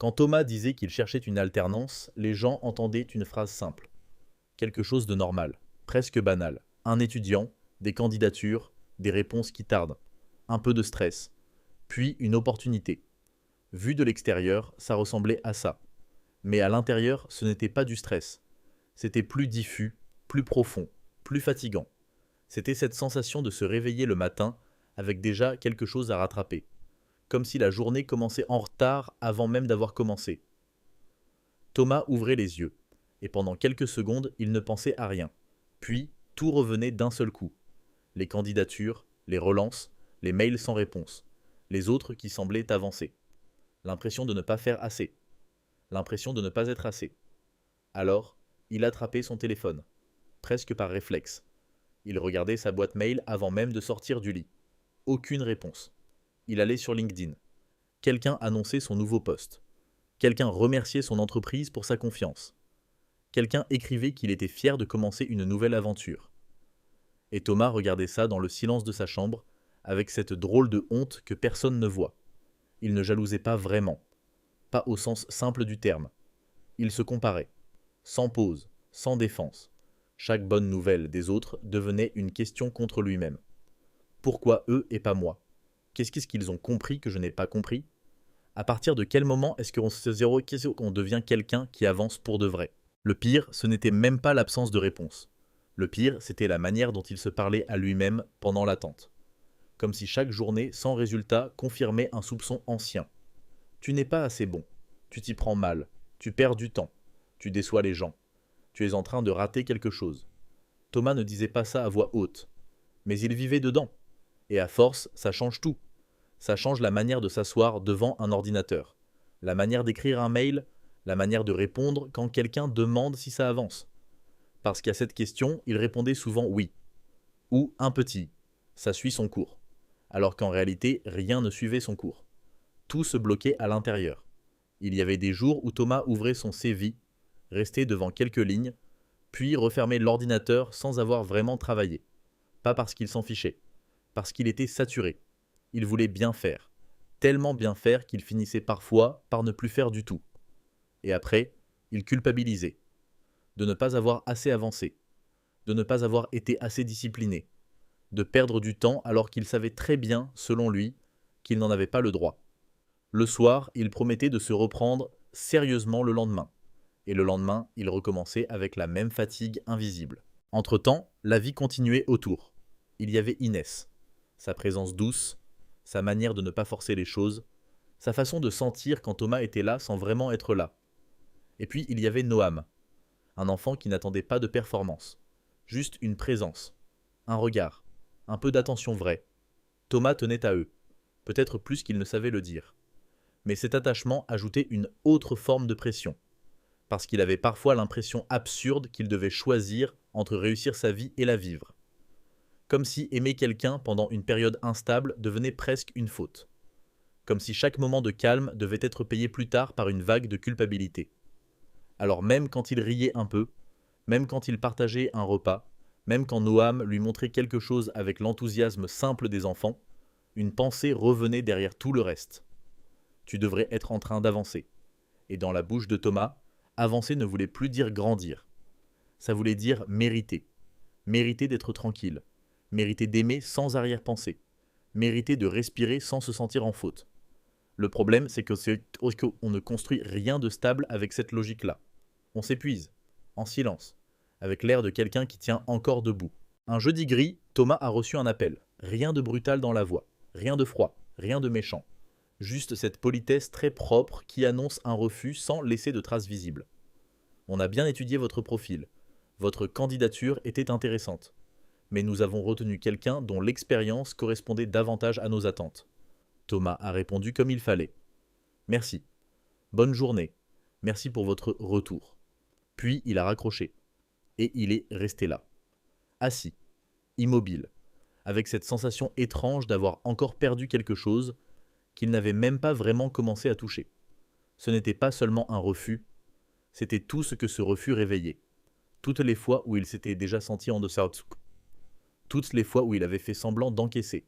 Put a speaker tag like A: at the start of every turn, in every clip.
A: Quand Thomas disait qu'il cherchait une alternance, les gens entendaient une phrase simple. Quelque chose de normal, presque banal. Un étudiant, des candidatures, des réponses qui tardent. Un peu de stress. Puis une opportunité. Vu de l'extérieur, ça ressemblait à ça. Mais à l'intérieur, ce n'était pas du stress. C'était plus diffus, plus profond, plus fatigant. C'était cette sensation de se réveiller le matin avec déjà quelque chose à rattraper. Comme si la journée commençait en retard avant même d'avoir commencé. Thomas ouvrait les yeux, et pendant quelques secondes, il ne pensait à rien. Puis, tout revenait d'un seul coup. Les candidatures, les relances, les mails sans réponse, les autres qui semblaient avancer. L'impression de ne pas faire assez. L'impression de ne pas être assez. Alors, il attrapait son téléphone, presque par réflexe. Il regardait sa boîte mail avant même de sortir du lit. Aucune réponse. Il allait sur LinkedIn. Quelqu'un annonçait son nouveau poste. Quelqu'un remerciait son entreprise pour sa confiance. Quelqu'un écrivait qu'il était fier de commencer une nouvelle aventure. Et Thomas regardait ça dans le silence de sa chambre, avec cette drôle de honte que personne ne voit. Il ne jalousait pas vraiment, pas au sens simple du terme. Il se comparait, sans pause, sans défense. Chaque bonne nouvelle des autres devenait une question contre lui-même. Pourquoi eux et pas moi? Qu'est-ce qu'ils ont compris que je n'ai pas compris? À partir de quel moment est-ce qu'on devient quelqu'un qui avance pour de vrai? Le pire, ce n'était même pas l'absence de réponse. Le pire, c'était la manière dont il se parlait à lui-même pendant l'attente. Comme si chaque journée sans résultat confirmait un soupçon ancien. Tu n'es pas assez bon. Tu t'y prends mal. Tu perds du temps. Tu déçois les gens. Tu es en train de rater quelque chose. Thomas ne disait pas ça à voix haute. Mais il vivait dedans. Et à force, ça change tout. Ça change la manière de s'asseoir devant un ordinateur, la manière d'écrire un mail, la manière de répondre quand quelqu'un demande si ça avance. Parce qu'à cette question, il répondait souvent oui, ou un petit, ça suit son cours, alors qu'en réalité, rien ne suivait son cours. Tout se bloquait à l'intérieur. Il y avait des jours où Thomas ouvrait son CV, restait devant quelques lignes, puis refermait l'ordinateur sans avoir vraiment travaillé. Pas parce qu'il s'en fichait, parce qu'il était saturé. Il voulait bien faire. Tellement bien faire qu'il finissait parfois par ne plus faire du tout. Et après, il culpabilisait. De ne pas avoir assez avancé. De ne pas avoir été assez discipliné. De perdre du temps alors qu'il savait très bien, selon lui, qu'il n'en avait pas le droit. Le soir, il promettait de se reprendre sérieusement le lendemain. Et le lendemain, il recommençait avec la même fatigue invisible. Entre-temps, la vie continuait autour. Il y avait Inès. Sa présence douce, sa manière de ne pas forcer les choses, sa façon de sentir quand Thomas était là sans vraiment être là. Et puis il y avait Noam, un enfant qui n'attendait pas de performance, juste une présence, un regard, un peu d'attention vraie. Thomas tenait à eux, peut-être plus qu'il ne savait le dire. Mais cet attachement ajoutait une autre forme de pression, parce qu'il avait parfois l'impression absurde qu'il devait choisir entre réussir sa vie et la vivre. Comme si aimer quelqu'un pendant une période instable devenait presque une faute. Comme si chaque moment de calme devait être payé plus tard par une vague de culpabilité. Alors même quand il riait un peu, même quand il partageait un repas, même quand Noam lui montrait quelque chose avec l'enthousiasme simple des enfants, une pensée revenait derrière tout le reste. Tu devrais être en train d'avancer. Et dans la bouche de Thomas, avancer ne voulait plus dire grandir. Ça voulait dire mériter. Mériter d'être tranquille. Mériter d'aimer sans arrière-pensée. Mériter de respirer sans se sentir en faute. Le problème, c'est qu'on ne construit rien de stable avec cette logique-là. On s'épuise, en silence, avec l'air de quelqu'un qui tient encore debout. Un jeudi gris, Thomas a reçu un appel. Rien de brutal dans la voix, rien de froid, rien de méchant. Juste cette politesse très propre qui annonce un refus sans laisser de traces visibles. On a bien étudié votre profil. Votre candidature était intéressante. Mais nous avons retenu quelqu'un dont l'expérience correspondait davantage à nos attentes. Thomas a répondu comme il fallait. Merci. Bonne journée. Merci pour votre retour. Puis il a raccroché. Et il est resté là. Assis. Immobile. Avec cette sensation étrange d'avoir encore perdu quelque chose qu'il n'avait même pas vraiment commencé à toucher. Ce n'était pas seulement un refus, c'était tout ce que ce refus réveillait. Toutes les fois où il s'était déjà senti en dessous. Toutes les fois où il avait fait semblant d'encaisser.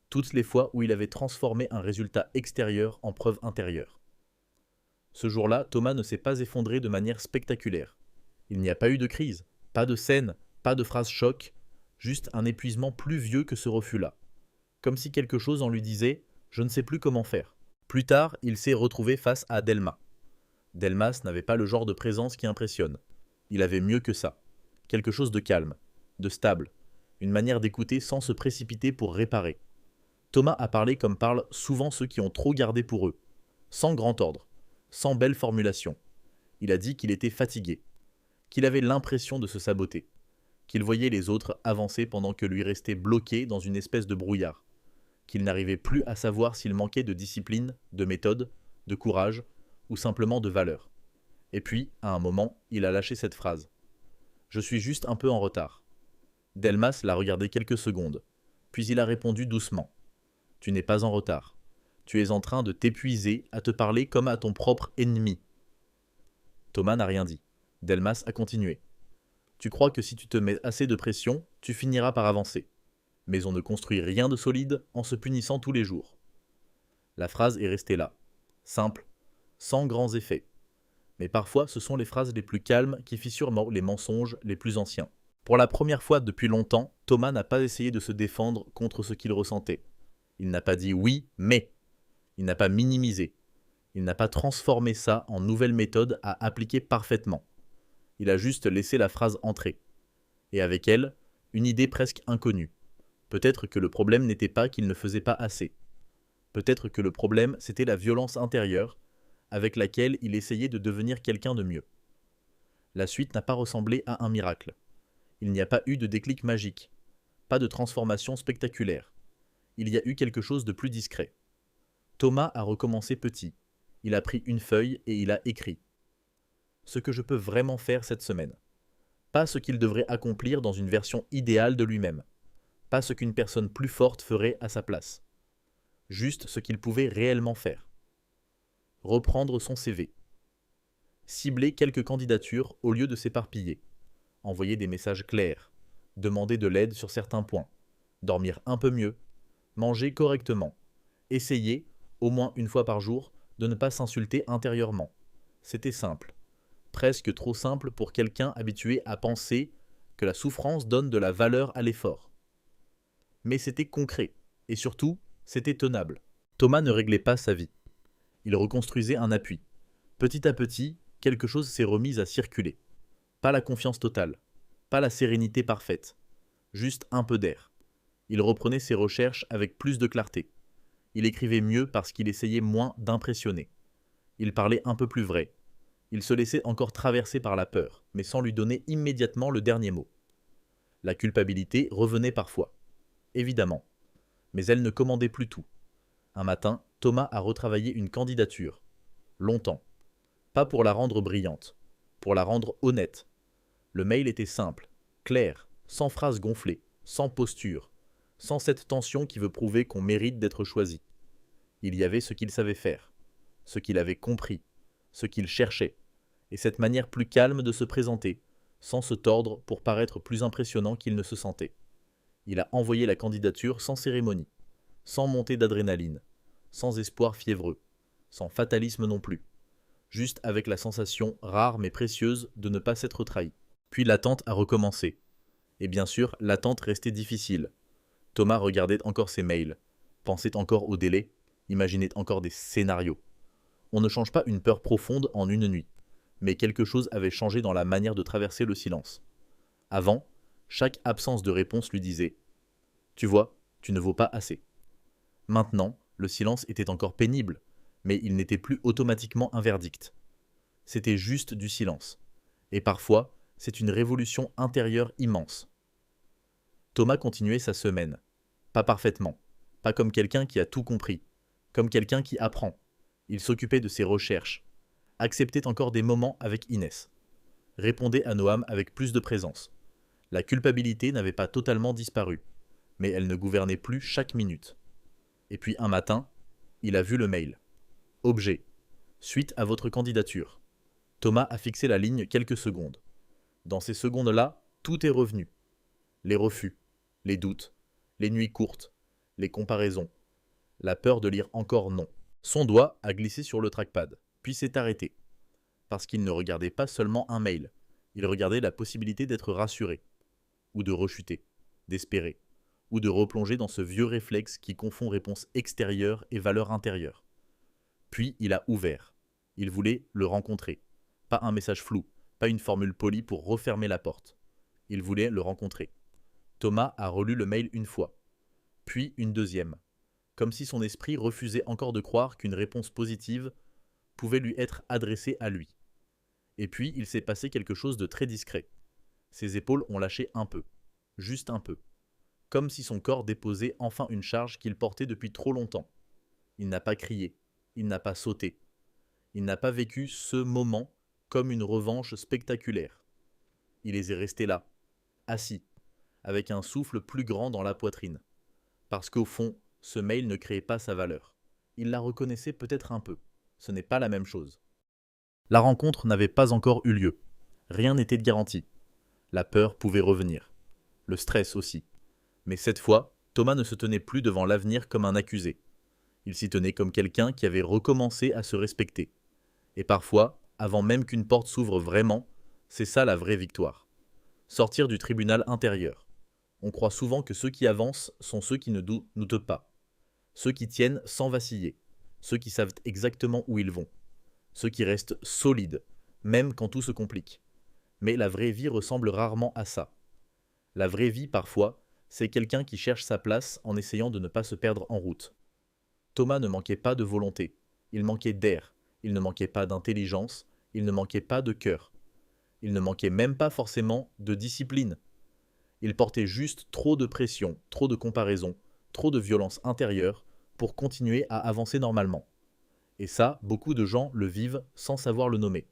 A: Toutes les fois où il avait transformé un résultat extérieur en preuve intérieure. Ce jour-là, Thomas ne s'est pas effondré de manière spectaculaire. Il n'y a pas eu de crise, pas de scène, pas de phrase choc, juste un épuisement plus vieux que ce refus-là. Comme si quelque chose en lui disait « je ne sais plus comment faire ». Plus tard, il s'est retrouvé face à Delma. Delmas n'avait pas le genre de présence qui impressionne. Il avait mieux que ça. Quelque chose de calme, de stable, une manière d'écouter sans se précipiter pour réparer. Thomas a parlé comme parlent souvent ceux qui ont trop gardé pour eux, sans grand ordre, sans belle formulation. Il a dit qu'il était fatigué, qu'il avait l'impression de se saboter, qu'il voyait les autres avancer pendant que lui restait bloqué dans une espèce de brouillard, qu'il n'arrivait plus à savoir s'il manquait de discipline, de méthode, de courage ou simplement de valeur. Et puis, à un moment, il a lâché cette phrase. « Je suis juste un peu en retard ». Delmas l'a regardé quelques secondes, puis il a répondu doucement. « Tu n'es pas en retard. Tu es en train de t'épuiser à te parler comme à ton propre ennemi. » Thomas n'a rien dit. Delmas a continué. « Tu crois que si tu te mets assez de pression, tu finiras par avancer. Mais on ne construit rien de solide en se punissant tous les jours. » La phrase est restée là, simple, sans grands effets. Mais parfois, ce sont les phrases les plus calmes qui fissurent les mensonges les plus anciens. Pour la première fois depuis longtemps, Thomas n'a pas essayé de se défendre contre ce qu'il ressentait. Il n'a pas dit oui, mais. Il n'a pas minimisé. Il n'a pas transformé ça en nouvelle méthode à appliquer parfaitement. Il a juste laissé la phrase entrer. Et avec elle, une idée presque inconnue. Peut-être que le problème n'était pas qu'il ne faisait pas assez. Peut-être que le problème, c'était la violence intérieure avec laquelle il essayait de devenir quelqu'un de mieux. La suite n'a pas ressemblé à un miracle. Il n'y a pas eu de déclic magique, pas de transformation spectaculaire. Il y a eu quelque chose de plus discret. Thomas a recommencé petit. Il a pris une feuille et il a écrit. Ce que je peux vraiment faire cette semaine. Pas ce qu'il devrait accomplir dans une version idéale de lui-même. Pas ce qu'une personne plus forte ferait à sa place. Juste ce qu'il pouvait réellement faire. Reprendre son CV. Cibler quelques candidatures au lieu de s'éparpiller. Envoyer des messages clairs. Demander de l'aide sur certains points. Dormir un peu mieux. Manger correctement. Essayer, au moins une fois par jour, de ne pas s'insulter intérieurement. C'était simple. Presque trop simple pour quelqu'un habitué à penser que la souffrance donne de la valeur à l'effort. Mais c'était concret. Et surtout, c'était tenable. Thomas ne réglait pas sa vie. Il reconstruisait un appui. Petit à petit, quelque chose s'est remis à circuler. Pas la confiance totale, pas la sérénité parfaite, juste un peu d'air. Il reprenait ses recherches avec plus de clarté. Il écrivait mieux parce qu'il essayait moins d'impressionner. Il parlait un peu plus vrai. Il se laissait encore traverser par la peur, mais sans lui donner immédiatement le dernier mot. La culpabilité revenait parfois. Évidemment. Mais elle ne commandait plus tout. Un matin, Thomas a retravaillé une candidature. Longtemps. Pas pour la rendre brillante, pour la rendre honnête. Le mail était simple, clair, sans phrases gonflées, sans posture, sans cette tension qui veut prouver qu'on mérite d'être choisi. Il y avait ce qu'il savait faire, ce qu'il avait compris, ce qu'il cherchait, et cette manière plus calme de se présenter, sans se tordre pour paraître plus impressionnant qu'il ne se sentait. Il a envoyé la candidature sans cérémonie, sans montée d'adrénaline, sans espoir fiévreux, sans fatalisme non plus, juste avec la sensation rare mais précieuse de ne pas s'être trahi. Puis l'attente a recommencé. Et bien sûr, l'attente restait difficile. Thomas regardait encore ses mails, pensait encore au délai, imaginait encore des scénarios. On ne change pas une peur profonde en une nuit, mais quelque chose avait changé dans la manière de traverser le silence. Avant, chaque absence de réponse lui disait « Tu vois, tu ne vaux pas assez ». Maintenant, le silence était encore pénible, mais il n'était plus automatiquement un verdict. C'était juste du silence. Et parfois, c'est une révolution intérieure immense. Thomas continuait sa semaine. Pas parfaitement. Pas comme quelqu'un qui a tout compris. Comme quelqu'un qui apprend. Il s'occupait de ses recherches. Acceptait encore des moments avec Inès. Répondait à Noam avec plus de présence. La culpabilité n'avait pas totalement disparu. Mais elle ne gouvernait plus chaque minute. Et puis un matin, il a vu le mail. Objet. Suite à votre candidature. Thomas a fixé la ligne quelques secondes. Dans ces secondes-là, tout est revenu. Les refus, les doutes, les nuits courtes, les comparaisons, la peur de lire encore non. Son doigt a glissé sur le trackpad. puis s'est arrêté, parce qu'il ne regardait pas seulement un mail, il regardait la possibilité d'être rassuré, ou de rechuter, d'espérer, ou de replonger dans ce vieux réflexe qui confond réponse extérieure et valeur intérieure. Puis il a ouvert. Il voulait le rencontrer. Pas un message flou, pas une formule polie pour refermer la porte. Il voulait le rencontrer. Thomas a relu le mail une fois, puis une deuxième, comme si son esprit refusait encore de croire qu'une réponse positive pouvait lui être adressée à lui. Et puis il s'est passé quelque chose de très discret. Ses épaules ont lâché un peu, juste un peu, comme si son corps déposait enfin une charge qu'il portait depuis trop longtemps. Il n'a pas crié, il n'a pas sauté, il n'a pas vécu ce moment comme une revanche spectaculaire. Il est resté là, assis, avec un souffle plus grand dans la poitrine. Parce qu'au fond, ce mail ne créait pas sa valeur. Il la reconnaissait peut-être un peu. Ce n'est pas la même chose. La rencontre n'avait pas encore eu lieu. Rien n'était de garanti. La peur pouvait revenir. Le stress aussi. Mais cette fois, Thomas ne se tenait plus devant l'avenir comme un accusé. Il s'y tenait comme quelqu'un qui avait recommencé à se respecter. Et parfois, avant même qu'une porte s'ouvre vraiment, c'est ça la vraie victoire. Sortir du tribunal intérieur. On croit souvent que ceux qui avancent sont ceux qui ne doutent pas. Ceux qui tiennent sans vaciller. Ceux qui savent exactement où ils vont. Ceux qui restent solides, même quand tout se complique. Mais la vraie vie ressemble rarement à ça. La vraie vie, parfois, c'est quelqu'un qui cherche sa place en essayant de ne pas se perdre en route. Thomas ne manquait pas de volonté. Il manquait d'air. Il ne manquait pas d'intelligence. Il ne manquait pas de cœur. Il ne manquait même pas forcément de discipline. Il portait juste trop de pression, trop de comparaison, trop de violence intérieure pour continuer à avancer normalement. Et ça, beaucoup de gens le vivent sans savoir le nommer.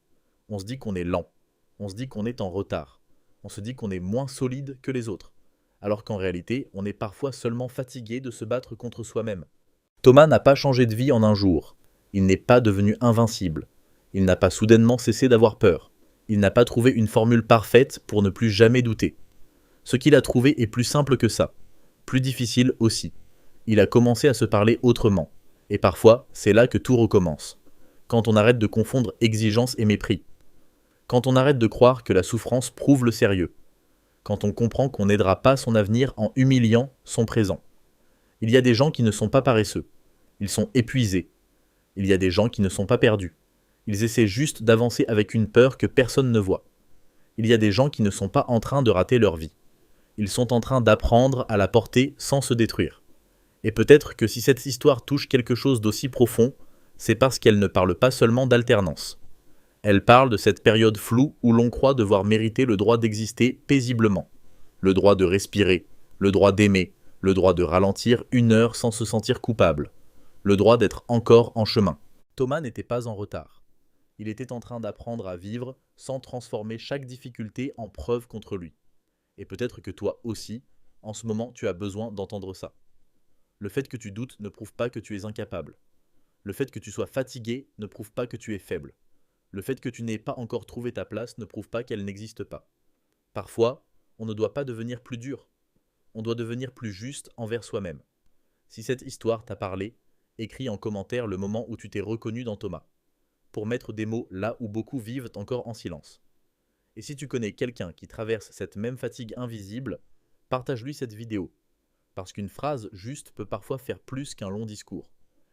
A: On se dit qu'on est lent. On se dit qu'on est en retard. On se dit qu'on est moins solide que les autres. Alors qu'en réalité, on est parfois seulement fatigué de se battre contre soi-même. Thomas n'a pas changé de vie en un jour. Il n'est pas devenu invincible. Il n'a pas soudainement cessé d'avoir peur. Il n'a pas trouvé une formule parfaite pour ne plus jamais douter. Ce qu'il a trouvé est plus simple que ça. Plus difficile aussi. Il a commencé à se parler autrement. Et parfois, c'est là que tout recommence. Quand on arrête de confondre exigence et mépris. Quand on arrête de croire que la souffrance prouve le sérieux. Quand on comprend qu'on n'aidera pas son avenir en humiliant son présent. Il y a des gens qui ne sont pas paresseux. Ils sont épuisés. Il y a des gens qui ne sont pas perdus. Ils essaient juste d'avancer avec une peur que personne ne voit. Il y a des gens qui ne sont pas en train de rater leur vie. Ils sont en train d'apprendre à la porter sans se détruire. Et peut-être que si cette histoire touche quelque chose d'aussi profond, c'est parce qu'elle ne parle pas seulement d'alternance. Elle parle de cette période floue où l'on croit devoir mériter le droit d'exister paisiblement, le droit de respirer, le droit d'aimer, le droit de ralentir 1 heure sans se sentir coupable, le droit d'être encore en chemin. Thomas n'était pas en retard. Il était en train d'apprendre à vivre sans transformer chaque difficulté en preuve contre lui. Et peut-être que toi aussi, en ce moment, tu as besoin d'entendre ça. Le fait que tu doutes ne prouve pas que tu es incapable. Le fait que tu sois fatigué ne prouve pas que tu es faible. Le fait que tu n'aies pas encore trouvé ta place ne prouve pas qu'elle n'existe pas. Parfois, on ne doit pas devenir plus dur. On doit devenir plus juste envers soi-même. Si cette histoire t'a parlé, écris en commentaire le moment où tu t'es reconnu dans Thomas, pour mettre des mots là où beaucoup vivent encore en silence. Et si tu connais quelqu'un qui traverse cette même fatigue invisible, partage-lui cette vidéo. Parce qu'une phrase juste peut parfois faire plus qu'un long discours.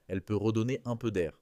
A: Elle peut redonner un peu d'air,